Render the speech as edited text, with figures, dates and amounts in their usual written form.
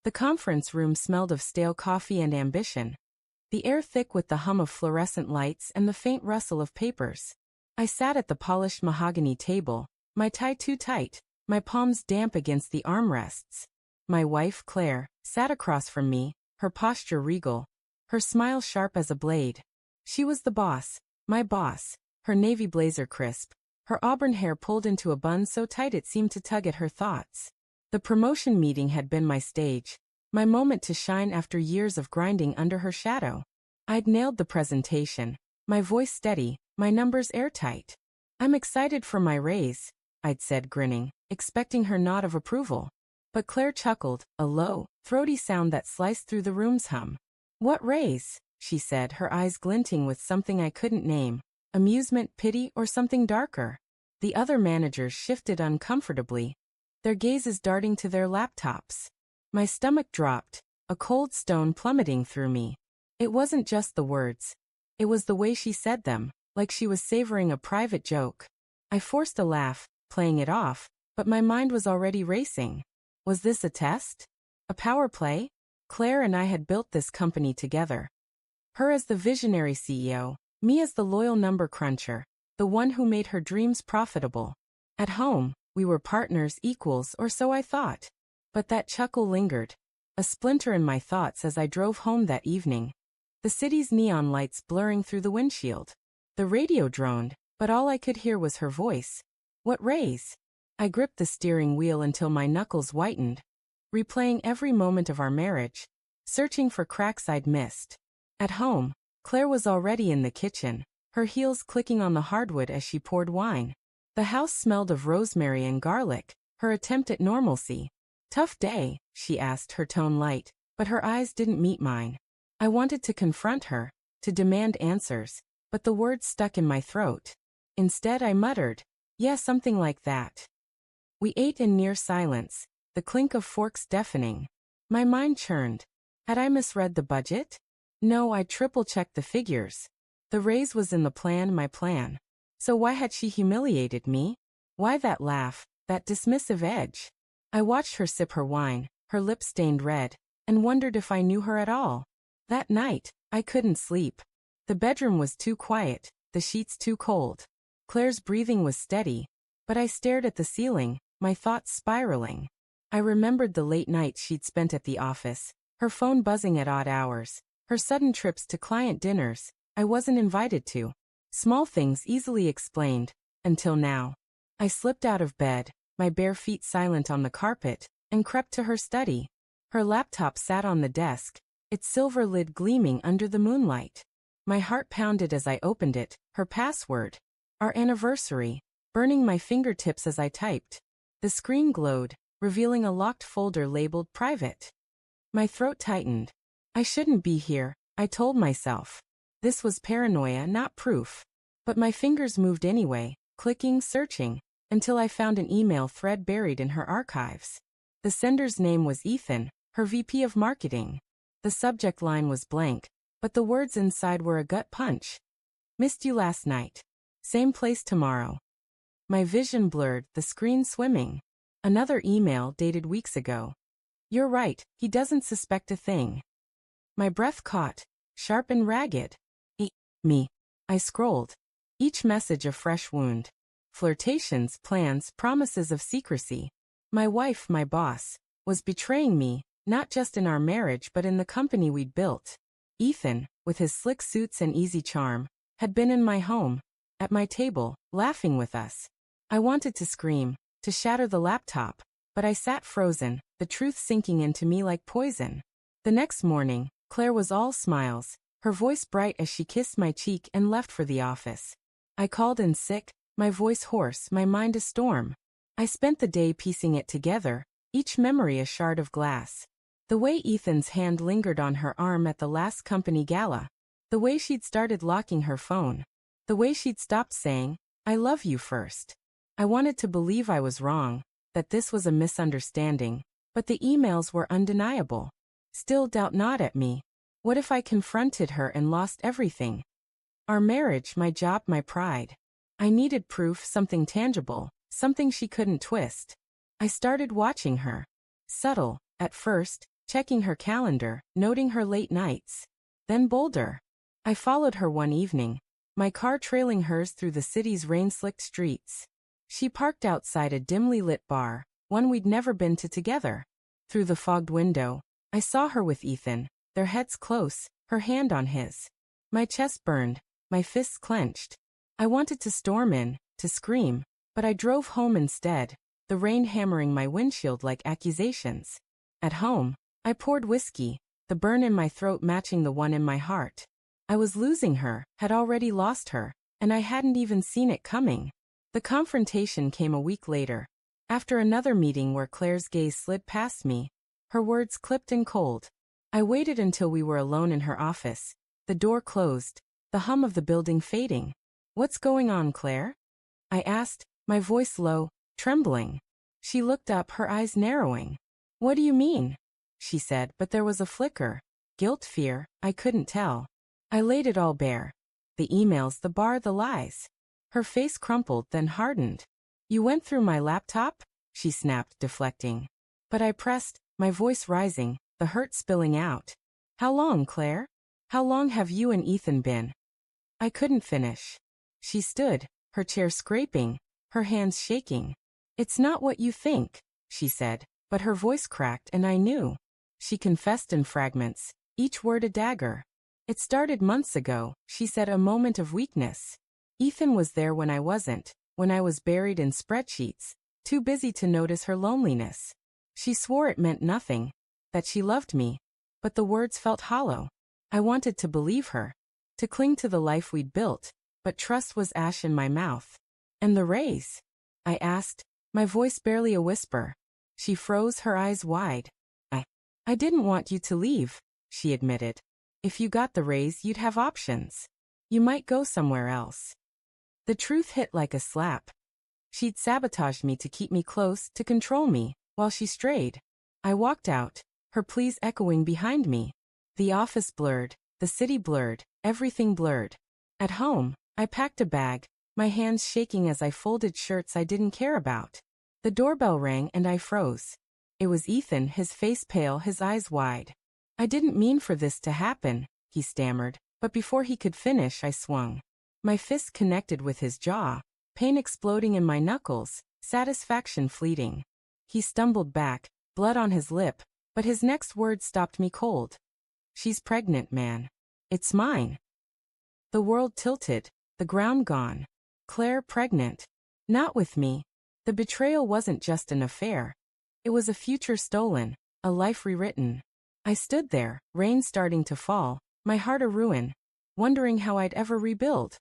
The conference room smelled of stale coffee and ambition, the air thick with the hum of fluorescent lights and the faint rustle of papers. I sat at the polished mahogany table, my tie too tight, my palms damp against the armrests. My wife, Claire, sat across from me, her posture regal, her smile sharp as a blade. She was the boss, my boss, her navy blazer crisp, her auburn hair pulled into a bun so tight it seemed to tug at her thoughts. The promotion meeting had been my stage, my moment to shine after years of grinding under her shadow. I'd nailed the presentation, my voice steady, my numbers airtight. "I'm excited for my raise," I'd said grinning, expecting her nod of approval. But Claire chuckled, a low, throaty sound that sliced through the room's hum. "What raise?" she said, her eyes glinting with something I couldn't name. Amusement, pity, or something darker. The other managers shifted uncomfortably, their gazes darting to their laptops. My stomach dropped, a cold stone plummeting through me. It wasn't just the words. It was the way she said them, like she was savoring a private joke. I forced a laugh, playing it off, but my mind was already racing. Was this a test? A power play? Claire and I had built this company together. Her as the visionary CEO, me as the loyal number cruncher, the one who made her dreams profitable. At home, we were partners, equals, or so I thought. But that chuckle lingered, a splinter in my thoughts as I drove home that evening. The city's neon lights blurring through the windshield. The radio droned, but all I could hear was her voice. "What raise?" I gripped the steering wheel until my knuckles whitened, replaying every moment of our marriage, searching for cracks I'd missed. At home, Claire was already in the kitchen, her heels clicking on the hardwood as she poured wine. The house smelled of rosemary and garlic, her attempt at normalcy. "Tough day?" she asked, her tone light, but her eyes didn't meet mine. I wanted to confront her, to demand answers, but the words stuck in my throat. Instead I muttered, "Yeah, something like that." We ate in near silence, the clink of forks deafening. My mind churned. Had I misread the budget? No, I triple-checked the figures. The raise was in the plan, my plan. So why had she humiliated me? Why that laugh, that dismissive edge? I watched her sip her wine, her lips stained red, and wondered if I knew her at all. That night, I couldn't sleep. The bedroom was too quiet, the sheets too cold. Claire's breathing was steady, but I stared at the ceiling, my thoughts spiraling. I remembered the late nights she'd spent at the office, her phone buzzing at odd hours, her sudden trips to client dinners I wasn't invited to. Small things easily explained, until now. I slipped out of bed, my bare feet silent on the carpet, and crept to her study. Her laptop sat on the desk, its silver lid gleaming under the moonlight. My heart pounded as I opened it, her password. Our anniversary, burning my fingertips as I typed. The screen glowed, revealing a locked folder labeled private. My throat tightened. I shouldn't be here, I told myself. This was paranoia, not proof. But my fingers moved anyway, clicking, searching, until I found an email thread buried in her archives. The sender's name was Ethan, her VP of marketing. The subject line was blank, but the words inside were a gut punch. "Missed you last night. Same place tomorrow." My vision blurred, the screen swimming. Another email dated weeks ago. "You're right, he doesn't suspect a thing." My breath caught, sharp and ragged. Me. I scrolled. Each message a fresh wound. Flirtations, plans, promises of secrecy. My wife, my boss, was betraying me, not just in our marriage but in the company we'd built. Ethan, with his slick suits and easy charm, had been in my home, at my table, laughing with us. I wanted to scream, to shatter the laptop, but I sat frozen, the truth sinking into me like poison. The next morning, Claire was all smiles, her voice bright as she kissed my cheek and left for the office. I called in sick, my voice hoarse, my mind a storm. I spent the day piecing it together, each memory a shard of glass. The way Ethan's hand lingered on her arm at the last company gala. The way she'd started locking her phone. The way she'd stopped saying, "I love you" first. I wanted to believe I was wrong, that this was a misunderstanding, but the emails were undeniable. Still doubt not at me. What if I confronted her and lost everything? Our marriage, my job, my pride. I needed proof, something tangible, something she couldn't twist. I started watching her. Subtle, at first, checking her calendar, noting her late nights. Then Boulder. I followed her one evening, my car trailing hers through the city's rain-slicked streets. She parked outside a dimly lit bar, one we'd never been to together. Through the fogged window, I saw her with Ethan, their heads close, her hand on his. My chest burned, my fists clenched. I wanted to storm in, to scream, but I drove home instead, the rain hammering my windshield like accusations. At home, I poured whiskey, the burn in my throat matching the one in my heart. I was losing her, had already lost her, and I hadn't even seen it coming. The confrontation came a week later, after another meeting where Claire's gaze slid past me, her words clipped and cold. I waited until we were alone in her office, the door closed, the hum of the building fading. "What's going on, Claire?" I asked, my voice low, trembling. She looked up, her eyes narrowing. "What do you mean?" she said, but there was a flicker. Guilt, fear, I couldn't tell. I laid it all bare. The emails, the bar, the lies. Her face crumpled, then hardened. "You went through my laptop?" she snapped, deflecting. But I pressed, my voice rising, the hurt spilling out. "How long, Claire? How long have you and Ethan been?" I couldn't finish. She stood, her chair scraping, her hands shaking. "It's not what you think," she said, but her voice cracked and I knew. She confessed in fragments, each word a dagger. "It started months ago," she said, a moment of weakness. "Ethan was there when I wasn't, when I was buried in spreadsheets, too busy to notice her loneliness." She swore it meant nothing, that she loved me, but the words felt hollow. I wanted to believe her, to cling to the life we'd built, but trust was ash in my mouth. "And the raise?" I asked, my voice barely a whisper. She froze, her eyes wide. I didn't want you to leave," she admitted. "If you got the raise, you'd have options. You might go somewhere else." The truth hit like a slap. She'd sabotaged me to keep me close, to control me, while she strayed. I walked out, her pleas echoing behind me. The office blurred, the city blurred, everything blurred. At home, I packed a bag, my hands shaking as I folded shirts I didn't care about. The doorbell rang and I froze. It was Ethan, his face pale, his eyes wide. "I didn't mean for this to happen," he stammered, but before he could finish I swung. My fist connected with his jaw, pain exploding in my knuckles, satisfaction fleeting. He stumbled back, blood on his lip, but his next word stopped me cold. "She's pregnant, man. It's mine." The world tilted, the ground gone. Claire pregnant. Not with me. The betrayal wasn't just an affair. It was a future stolen, a life rewritten. I stood there, rain starting to fall, my heart a ruin, wondering how I'd ever rebuild.